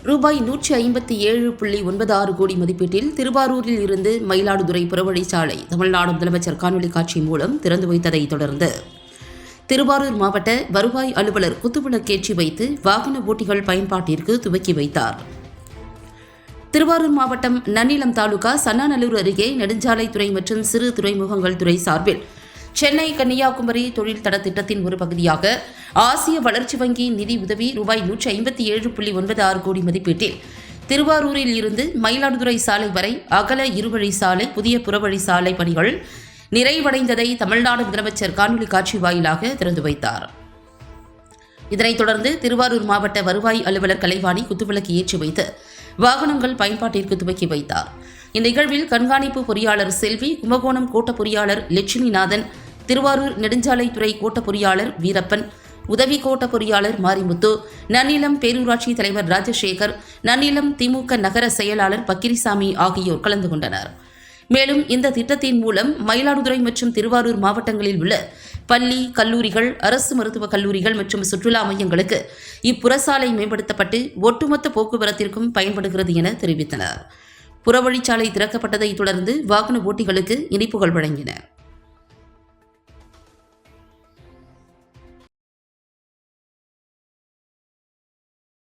ரூபாய் 157.96 கோடி மதிப்பீட்டில் திருவாரூரில் இருந்து மயிலாடுதுறை புறவழிச்சாலை தமிழ்நாடு முதலமைச்சர் காணொலி காட்சி மூலம் திறந்து வைத்ததை தொடர்ந்து திருவாரூர் மாவட்ட வருவாய் அலுவலர் குத்துவிளக்கேற்றி வைத்து வாகன ஓட்டிகள் பயன்பாட்டிற்கு துவக்கி வைத்தார். திருவாரூர் மாவட்டம் நன்னிலம் தாலுகா சன்னாநல்லூர் அருகே நெடுஞ்சாலைத்துறை மற்றும் சிறு துறைமுகங்கள் துறை சார்பில் சென்னை கன்னியாகுமரி தொழில் தட திட்டத்தின் ஒரு பகுதியாக ஆசிய வளர்ச்சி வங்கி நிதி உதவி ரூபாய் 157.96 கோடி மதிப்பீட்டில் திருவாரூரில் இருந்து மயிலாடுதுறை சாலை வரை அகல இருவழி சாலை புதிய புறவழி சாலை பணிகள் நிறைவடைந்ததை தமிழ்நாடு முதலமைச்சர் காணொலி காட்சி வாயிலாக திறந்து வைத்தார். இதனைத் தொடர்ந்து திருவாரூர் மாவட்ட வருவாய் அலுவலர் கலைவாணி குத்துவிளக்கு ஏற்றி வைத்து வாகனங்கள் பயன்பாட்டிற்கு துவக்கி வைத்தார். இந்நிகழ்வில் கண்காணிப்பு பொறியாளர் செல்வி, கும்பகோணம் கோட்ட பொறியாளர் லட்சுமிநாதன், திருவாரூர் நெடுஞ்சாலைத்துறை கோட்ட பொறியாளர் வீரப்பன், உதவி கோட்ட பொறியாளர் மாரிமுத்து, நன்னிலம் பேரூராட்சி தலைவர் ராஜசேகர், நன்னிலம் திமுக நகர செயலாளர் பக்கிரிசாமி ஆகியோர் கலந்து கொண்டனர். மேலும் இந்த திட்டத்தின் மூலம் மயிலாடுதுறை மற்றும் திருவாரூர் மாவட்டங்களில் உள்ள பள்ளி, கல்லூரிகள், அரசு மருத்துவக் கல்லூரிகள் மற்றும் சுற்றுலா மையங்களுக்கு இப்புறசாலை மேம்படுத்தப்பட்டு ஒட்டுமொத்த போக்குவரத்திற்கும் பயன்படுகிறது என தெரிவித்தனர். புறவழிச்சாலை திறக்கப்பட்டதை தொடர்ந்து வாகன ஓட்டிகளுக்கு இனிப்புகள் வழங்கினர்.